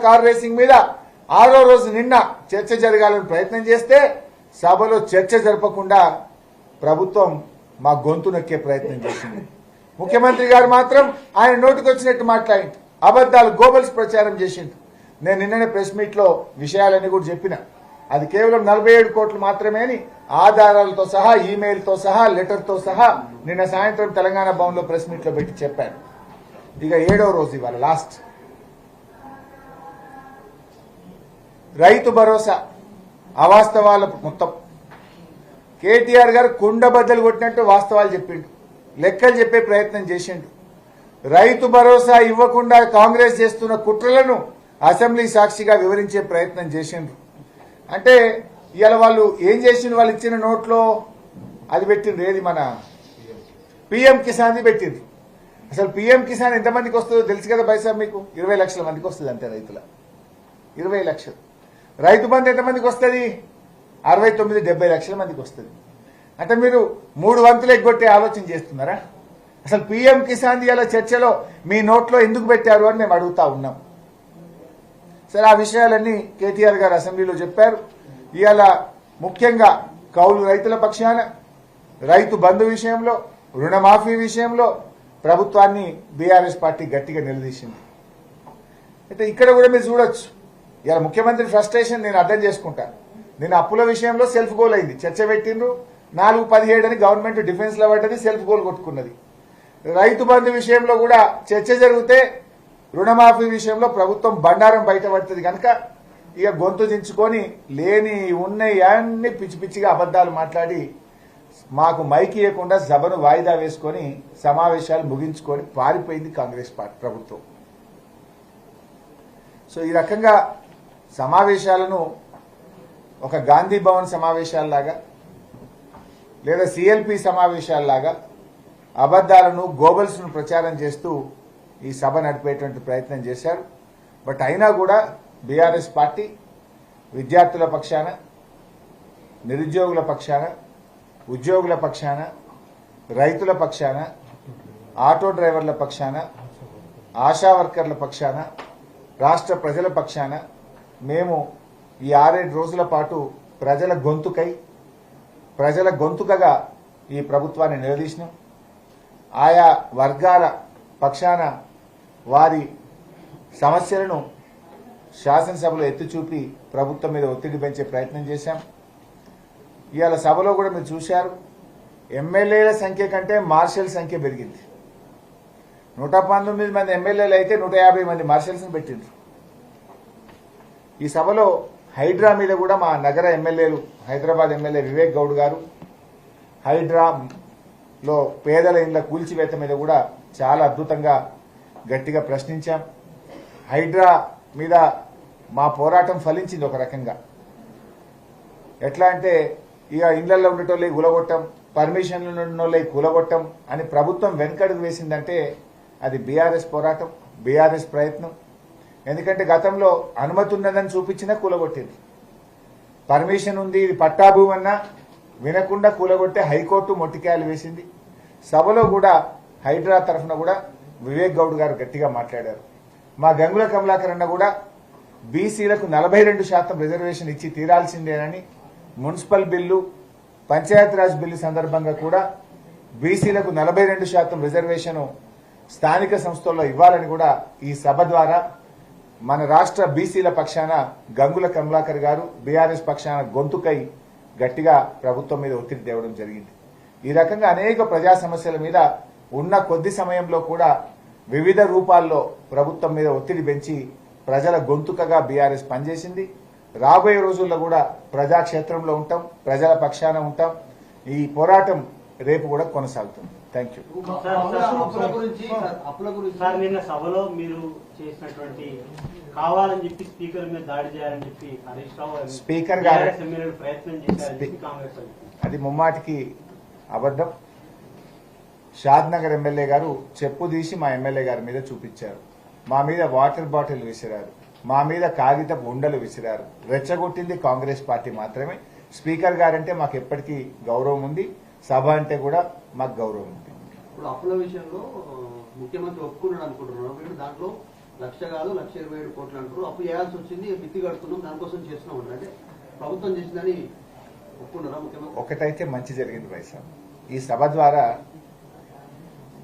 Car racing మీద 6వ రోజు నిన్న చర్చ జరగాలని ప్రయత్నం చేస్తే సభలో చర్చ జరపకుండా ప్రభుత్వం మా గొంతు నొక్కే ప్రయత్నం చేసింది. ముఖ్యమంత్రి గారు మాత్రం ఆయన నోటికి వచ్చినట్టు మాట్లాడి అబద్దాలు గోబల్స్ ప్రచారం చేసిండు. నేను నిన్ననే ప్రెస్ మీట్ లో విషయాలన్నీ కూడా చెప్పిన. అది కేవలం 47 కోట్లు మాత్రమే అని ఆధారాలతో సహా, ఈమెయిల్తో సహా, లెటర్తో సహా నిన్న సాయంత్రం తెలంగాణ భవన్లో ప్రెస్ మీట్ లో పెట్టి చెప్పాను. ఇక 7వ రోజు ఇవాళ లాస్ట్ రైతు భరోసా అవాస్తవాల మొత్తం. కేటీఆర్ గారు కుండ బద్దలు కొట్టినట్టు వాస్తవాలు చెప్పిండు, లెక్కలు చెప్పే ప్రయత్నం చేసిండు. రైతు భరోసా ఇవ్వకుండా కాంగ్రెస్ చేస్తున్న కుట్రలను అసెంబ్లీ సాక్షిగా వివరించే ప్రయత్నం చేసిండ్రు. అంటే ఇవాళ వాళ్ళు ఏం చేసిండ్రు, వాళ్ళు ఇచ్చిన నోట్లో అది పెట్టిండ్రు, ఏది మన పిఎం కిసాన్ది పెట్టిండ్రు. అసలు పిఎం కిసాన్ ఎంతమందికి వస్తుందో తెలుసు కదా బైసాబ్ మీకు? 20 లక్షల మందికి వస్తుంది అంతే రైతుల 20 లక్షలు. రైతు బంధు ఎంతమందికి వస్తుంది? 69-70 లక్షల మందికి వస్తుంది. అంటే మీరు 3 వంతులు ఎగ్గొట్టే ఆలోచన చేస్తున్నారా? అసలు పిఎం కిసాన్ ఇవాళ చర్చలో మీ నోట్లో ఎందుకు పెట్టారు అని మేము అడుగుతా ఉన్నాం. సరే, ఆ విషయాలన్నీ కేటీఆర్ గారు అసెంబ్లీలో చెప్పారు. ఇవాళ ముఖ్యంగా కౌలు రైతుల పక్షాన, రైతు బంధు విషయంలో, రుణమాఫీ విషయంలో ప్రభుత్వాన్ని బీఆర్ఎస్ పార్టీ గట్టిగా నిలదీసింది. అయితే ఇక్కడ కూడా మీరు చూడొచ్చు, ఇలా ముఖ్యమంత్రి ఫ్రస్ట్రేషన్ నేను అర్థం చేసుకుంటా. నేను అప్పుల విషయంలో సెల్ఫ్ గోల్ అయింది, చర్చ పెట్టిండ్రు, 4-17 అని గవర్నమెంట్ డిఫెన్స్ లో పడ్డది, సెల్ఫ్ గోల్ కొట్టుకున్నది. రైతు బంధు విషయంలో కూడా చర్చ జరిగితే రుణమాఫీ విషయంలో ప్రభుత్వం బండారం బయటపడుతుంది కనుక ఇక గొంతు దించుకొని లేని ఉన్నాయి అన్ని పిచ్చి పిచ్చిగా అబద్దాలు మాట్లాడి మాకు మైకి ఇవ్వకుండా సభను వాయిదా వేసుకొని సమావేశాలు ముగించుకొని పారిపోయింది కాంగ్రెస్ పార్టీ ప్రభుత్వం. సో ఈ రకంగా సమావేశాలను ఒక గాంధీ భవన్ సమావేశాల్లాగా లేదా సిఎల్పి సమావేశాల్లాగా అబద్దాలను గోబల్స్ను ప్రచారం చేస్తూ ఈ సభ నడిపేటువంటి ప్రయత్నం చేశారు. బట్ అయినా కూడా బీఆర్ఎస్ పార్టీ విద్యార్థుల పక్షాన, నిరుద్యోగుల పక్షాన, ఉద్యోగుల పక్షాన, రైతుల పక్షాన, ఆటో డ్రైవర్ల పక్షాన, ఆశా వర్కర్ల పక్షాన, రాష్ట్ర ప్రజల పక్షాన మేము ఈ 6-7 రోజుల పాటు ప్రజల గొంతుకై, ప్రజల గొంతుకగా ఈ ప్రభుత్వాన్ని నిలదీసినాం. ఆయా వర్గాల పక్షాన వారి సమస్యలను శాసనసభలో ఎత్తిచూపి ప్రభుత్వం మీద ఒత్తిడి పెంచే ప్రయత్నం చేశాం. ఇవాళ సభలో కూడా మీరు చూశారు, ఎమ్మెల్యేల సంఖ్య కంటే మార్షల్ సంఖ్య పెరిగింది. 119 మంది ఎమ్మెల్యేలు అయితే 150 మంది మార్షల్స్ని పెట్టిండ్రు. ఈ సభలో హైడ్రా మీద కూడా మా నగర ఎమ్మెల్యేలు, హైదరాబాద్ ఎమ్మెల్యే వివేక్ గౌడ్ గారు హైడ్రాలో పేదల ఇండ్ల కూల్చివేత మీద కూడా చాలా అద్భుతంగా గట్టిగా ప్రశ్నించాం. హైడ్రా మీద మా పోరాటం ఫలించింది ఒక రకంగా. ఎట్లా అంటే ఇక ఇళ్లలో ఉండేటోళ్ళే కూలగొట్టం, పర్మిషన్లు ఉన్నోళ్ళే కూలగొట్టం అని ప్రభుత్వం వెనకడుగు వేసిందంటే అది బీఆర్ఎస్ పోరాటం, బీఆర్ఎస్ ప్రయత్నం. ఎందుకంటే గతంలో అనుమతి ఉన్నదని చూపించినా కూలగొట్టింది, పర్మిషన్ ఉంది ఇది పట్టాభూమి అన్నా వినకుండా కూలగొట్టే హైకోర్టు మొట్టికాయలు వేసింది. సభలో కూడా హైడ్రా తరఫున కూడా వివేక్ గౌడ్ గారు గట్టిగా మాట్లాడారు. మా గంగుల కమలాకర్ అన్న కూడా బీసీలకు 42% రిజర్వేషన్ ఇచ్చి తీరాల్సిందేనని, మున్సిపల్ బిల్లు, పంచాయతీరాజ్ బిల్లు సందర్భంగా కూడా బీసీలకు 42% రిజర్వేషన్ స్థానిక సంస్థల్లో ఇవ్వాలని కూడా ఈ సభ ద్వారా మన రాష్ట్ర బీసీల పక్షాన గంగుల కమలాకర్ గారు బీఆర్ఎస్ పక్షాన గొంతుకై గట్టిగా ప్రభుత్వం మీద ఒత్తిడి తేవడం జరిగింది. ఈ రకంగా అనేక ప్రజా సమస్యల మీద ఉన్న కొద్ది సమయంలో కూడా వివిధ రూపాల్లో ప్రభుత్వం మీద ఒత్తిడి పెంచి ప్రజల గొంతుకగా బీఆర్ఎస్ పనిచేసింది. రాబోయే రోజుల్లో కూడా ప్రజాక్షేత్రంలో ఉంటాం, ప్రజల పక్షాన ఉంటాం. ఈ పోరాటం రేపు కూడా కొనసాగుతుంది. Thank you. నిన్న సభలో మీరు చేసినటువంటి కావాలని చెప్పి స్పీకర్ మీద దాడి చేయాలని చెప్పి హరీష్ రావు స్పీకర్ గారు ప్రయత్నం చేశారు. కాంగ్రెస్ అది ముమ్మాటికి అబద్ధం. షాద్ నగర్ ఎమ్మెల్యే గారు చెప్పు తీసి మా ఎమ్మెల్యే గారి మీద చూపించారు, మా మీద వాటర్ బాటిల్ విసిరారు, మా మీద కాగితపు ఉండలు విసిరారు. రెచ్చగొట్టింది కాంగ్రెస్ పార్టీ మాత్రమే. స్పీకర్ గారంటే మాకు ఎప్పటికీ గౌరవం ఉంది, సభ అంటే కూడా మాకు గౌరవం ఉంది. ఇప్పుడు అప్పుల విషయంలో ముఖ్యమంత్రి ఒప్పుకున్నాడు అనుకుంటున్నారు, దాంట్లో లక్ష కాదు 1,27 కోట్లు అంటారు. అప్పు చేయాల్సి వచ్చింది, మిత్తి కడుతున్నాం, దానికోసం చేస్తున్నాం అంటారు. అంటే ప్రభుత్వం చేసిందని ఒప్పుకున్నారా ముఖ్యమంత్రి? ఒకటైతే మంచి జరిగింది వైసా, ఈ సభ ద్వారా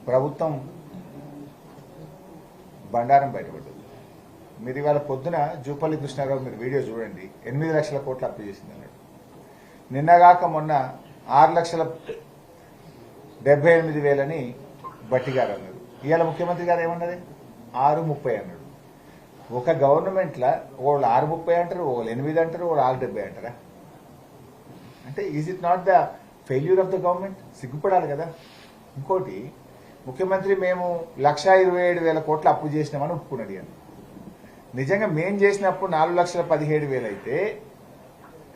ప్రభుత్వం బండారం బయటపడ్డది. మీరు ఇవాళ పొద్దున జూపల్లి కృష్ణారావు మీరు వీడియో చూడండి, 8 లక్షల కోట్లు అప్పు చేసింది అన్నాడు. నిన్నగాక మొన్న 6,78,000 బట్టి గారు అన్నారు. ఇవాళ ముఖ్యమంత్రి గారు ఏమన్నది 6,30 అన్నాడు. ఒక గవర్నమెంట్లో వాళ్ళు 6,30 అంటారు, వాళ్ళు 8 అంటారు, వాళ్ళు 6,70 అంటారా? అంటే is it not the failure of the government? సిగ్గుపడాలి కదా. ఇంకోటి, ముఖ్యమంత్రి మేము 1,27,000 కోట్ల అప్పు చేసినామని ఒప్పుకున్నాడు. అని నిజంగా మేం చేసినప్పుడు 4,17,000 అయితే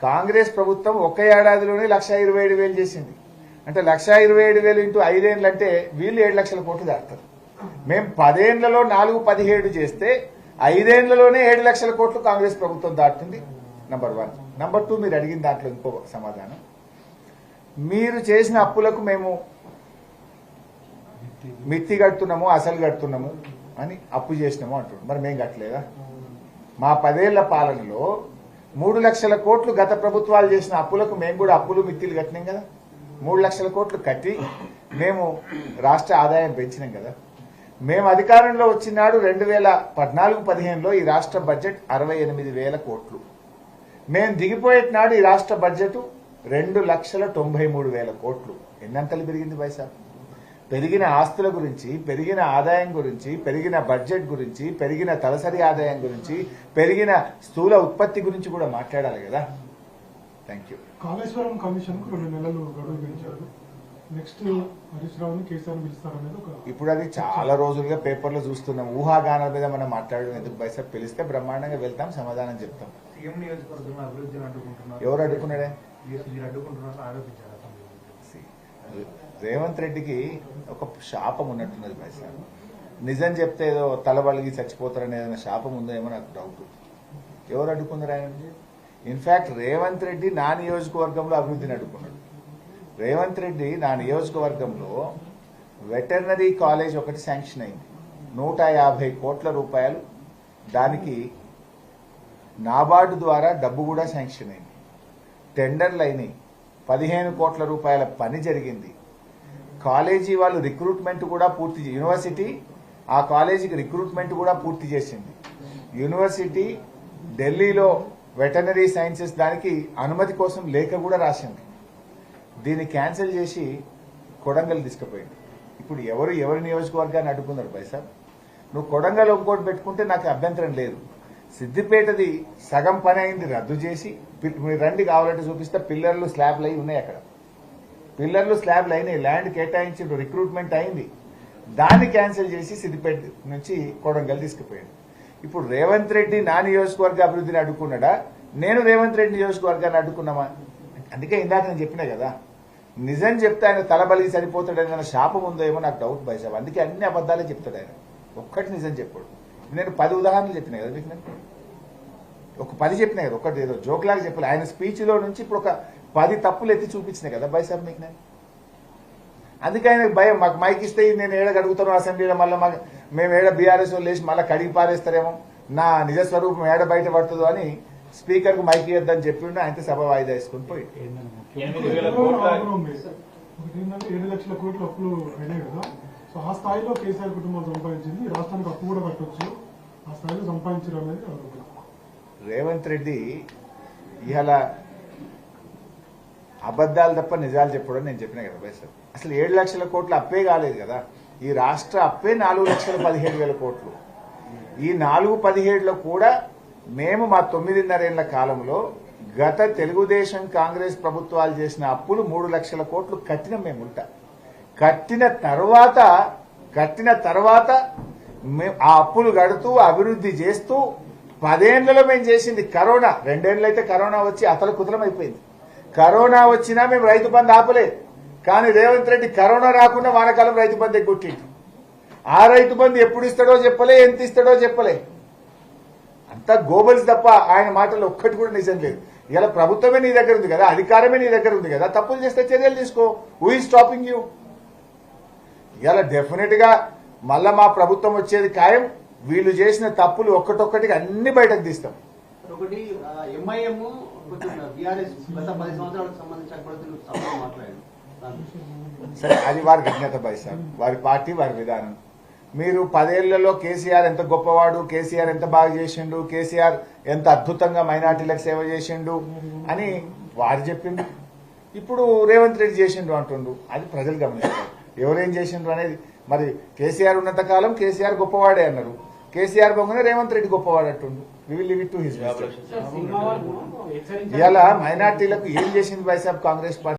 కాంగ్రెస్ ప్రభుత్వం ఒక్క ఏడాదిలోనే 1,27,000 చేసింది. అంటే 1,27,000 ఇంటూ 5 ఏళ్ళు అంటే వీళ్ళు 7 లక్షల కోట్లు దాటుతారు. మేము 10 ఏళ్లలో 4,17 చేస్తే 5 ఏళ్లలోనే 7 లక్షల కోట్లు కాంగ్రెస్ ప్రభుత్వం దాటుతుంది. నంబర్ 1. నంబర్ 2, మీరు అడిగిన దాంట్లో ఇంకో సమాధానం, మీరు చేసిన అప్పులకు మేము మిత్తి కడుతున్నాము, అసలు కడుతున్నాము అని అప్పు చేసినాము అంటున్నాడు. మరి మేము కట్టలేదా? మా 10 ఏళ్ల పాలనలో 3 లక్షల కోట్లు గత ప్రభుత్వాలు చేసిన అప్పులకు మేము కూడా అప్పులు మిత్తిలు కట్టినాం కదా. 3 లక్షల కోట్లు కట్టి మేము రాష్ట్ర ఆదాయం పెంచినాం కదా. మేము అధికారంలో వచ్చినాడు 2014-15లో ఈ రాష్ట్ర బడ్జెట్ 68,000 కోట్లు. మేము దిగిపోయేనాడు ఈ రాష్ట్ర బడ్జెట్ 2,93,000 కోట్లు. ఎన్నంతలు పెరిగింది పైసా? పెరిగిన ఆస్తుల గురించి, పెరిగిన ఆదాయం గురించి, పెరిగిన బడ్జెట్ గురించి, పెరిగిన తలసరి ఆదాయం గురించి, పెరిగిన స్థూల ఉత్పత్తి గురించి కూడా మాట్లాడాలి కదా. Thank you. కాళేశ్వరం కమిషన్ కు 2 నెలలు గడువు పెంచారు. నెక్స్ట్ హరీష్ రావుని కేసీఆర్ పిలుస్తారనేది ఒక. ఇప్పుడు అది చాలా రోజులుగా పేపర్లో చూస్తున్నాం. ఊహాగానాల మీద మనం మాట్లాడడం ఎందుకు పైసా? పిలిస్తే బ్రహ్మాండంగా వెళ్తాం, సమాధానం చెప్తాం. సీఎం నియోజకవర్గంలో అభివృద్ధిని అడ్డుకుంటున్నారు. ఎవరు అడ్డుకున్నాడే? మీరు అడ్డుకుంటున్నారు ఆరోపించారు. రేవంత్ రెడ్డికి ఒక శాపం ఉన్నట్టున్నది పైసా. నిజం చెప్తే ఏదో తలబలిగి చచ్చిపోతారనే ఏదైనా శాపం ఉందో ఏమో నాకు డౌట్. ఎవరు అడ్డుకున్నారు ఆయన? ఇన్ఫాక్ట్ రేవంత్ రెడ్డి నా నియోజకవర్గంలో అభివృద్ధిని అడ్డుకున్నాడు. రేవంత్ రెడ్డి నా నియోజకవర్గంలో వెటర్నరీ కాలేజ్ ఒకటి శాంక్షన్ అయింది, 150 కోట్ల రూపాయలు. దానికి నాబార్డు ద్వారా డబ్బు కూడా శాంక్షన్ అయింది. టెండర్లు అయినాయి, 15 కోట్ల రూపాయల పని జరిగింది. కాలేజీ వాళ్ళు రిక్రూట్మెంట్ కూడా పూర్తి, యూనివర్సిటీ ఆ కాలేజీకి రిక్రూట్మెంట్ కూడా పూర్తి చేసింది. యూనివర్సిటీ ఢిల్లీలో వెటర్నరీ సైన్సెస్ దానికి అనుమతి కోసం లేఖ కూడా రాసింది. దీన్ని క్యాన్సిల్ చేసి కొడంగల్ తీసుకుపోయింది. ఇప్పుడు ఎవరి నియోజకవర్గాన్ని అడ్డుకున్నారు పైసా? నువ్వు కొడంగల్ ఇంకోటి పెట్టుకుంటే నాకు అభ్యంతరం లేదు. సిద్దిపేటది సగం పని అయింది, రద్దు చేసి మీరు రండి కావాలంటే చూపిస్తే పిల్లర్లు స్లాబ్లు అయి ఉన్నాయి. అక్కడ పిల్లర్లు స్లాబ్లు అయినాయి, ల్యాండ్ కేటాయించి రిక్రూట్మెంట్ అయింది. దాన్ని క్యాన్సిల్ చేసి సిద్దిపేట నుంచి కొడంగల్ తీసుకుపోయాడు. ఇప్పుడు రేవంత్ రెడ్డి నా నియోజకవర్గ అభివృద్ధిని అడ్డుకున్నాడా, నేను రేవంత్ రెడ్డి నియోజకవర్గాన్ని అడ్డుకున్నామా? అందుకే ఇందాక నేను చెప్పినా కదా, నిజం చెప్తే ఆయన తలబలిగి సరిపోతాడని శాపం ఉందో ఏమో నాకు డౌట్ బైసాబ్. అందుకే అన్ని అబద్దాలే చెప్తాడు ఆయన, ఒక్కటి నిజం చెప్పాడు. నేను 10 ఉదాహరణలు చెప్పినా కదా మీకు, నేను ఒక 10 చెప్పినా కదా, ఒకటి ఏదో జోక్లాగా చెప్పలే. ఆయన స్పీచ్లో నుంచి ఇప్పుడు ఒక 10 తప్పులు ఎత్తి చూపించినాయి కదా బైసాబ్ మీకు నేను. అందుకే ఆయనకు భయం, మాకు మైక్ ఇస్తే నేను ఏడ అడుగుతాను అసెంబ్లీలో, మళ్ళీ మేము ఏడ బీఆర్ఎస్ వాళ్ళు లేచి మళ్ళీ కడిగి పారేస్తారేమో, నా నిజ స్వరూపం ఏడ బయట పడుతుందో అని స్పీకర్కు మైక్ ఇవ్వద్దని చెప్పిండు. ఆయన సభ వాయిదా వేసుకుని పోయి. 7 లక్షల కోట్ల అప్పులు అయినాయి కదా. సో ఆ స్థాయిలో కేసీఆర్ కుటుంబం సంపాదించింది, రాష్ట్రానికి అప్పు కూడా కట్టొచ్చు, ఆ స్థాయిలో సంపాదించడం అనేది రేవంత్ రెడ్డి ఇవాళ అబద్దాలు తప్ప నిజాలు చెప్పడం నేను చెప్పినా కదా బైసాబ్. అసలు 7 లక్షల కోట్ల అప్పే కాలేదు కదా, ఈ రాష్ట్ర అప్పే 4,17,000 కోట్లు. ఈ 4,17లో కూడా మేము మా 9.5 ఏళ్ల కాలంలో గత తెలుగుదేశం కాంగ్రెస్ ప్రభుత్వాలు చేసిన అప్పులు 3 లక్షల కోట్లు కట్టినాం. మేము ఉంటా కట్టిన తర్వాత మేము ఆ అప్పులు కడుతూ అభివృద్ధి చేస్తూ 10 ఏళ్లలో మేము చేసింది కరోనా. 2 ఏళ్ళు అయితే కరోనా వచ్చి అతల కుతలం అయిపోయింది. కరోనా వచ్చినా మేము రైతు బంధు ఆపలేదు. కానీ రేవంత్ రెడ్డి కరోనా రాకుండా వానాకాలం రైతు బంధు ఎగ్గొట్టిండు. ఆ రైతు బంధు ఎప్పుడు ఇస్తాడో చెప్పలే, ఎంత ఇస్తాడో చెప్పలే. అంతా గోబల్స్ తప్ప ఆయన మాటలు ఒక్కటి కూడా నిజం లేదు. ఇలా ప్రభుత్వమే నీ దగ్గర ఉంది కదా, అధికారమే నీ దగ్గర ఉంది కదా, తప్పులు చేస్తే చర్యలు తీసుకో. Who is stopping you? ఇలా డెఫినెట్ గా మళ్ళా మా ప్రభుత్వం వచ్చేది ఖాయం. వీళ్ళు చేసిన తప్పులు ఒక్కటొక్కటికి అన్ని బయటకు తీస్తాం. ఒకటి ఎంఐఎం కొంచెం బీఆర్ఎస్ గత 10 సంవత్సరాలకు సంబంధించి సభలో మాట్లాడారు. సరే, అది వారి విజ్ఞత భాయ్ సార్, వారి పార్టీ వారి విధానం. మీరు 10 ఏళ్లలో కేసీఆర్ ఎంత గొప్పవాడు, కేసీఆర్ ఎంత బాగా చేసిండు, కేసీఆర్ ఎంత అద్భుతంగా మైనార్టీలకు సేవ చేసిండు అని వారు చెప్పిండు. ఇప్పుడు రేవంత్ రెడ్డి చేసిండు అంటుండు. అది ప్రజలు గమనిస్తారు ఎవరేం చేసిండ్రు అనేది. మరి కేసీఆర్ ఉన్నంత కాలం కేసీఆర్ గొప్పవాడే అన్నారు, కేసీఆర్ బొంగనే రేవంత్ రెడ్డి గొప్పవాడు అంటుండు. We will leave it to his. ఇవాళ మైనార్టీలకు ఏం చేసింది భాయ్ సాబ్ కాంగ్రెస్ పార్టీ?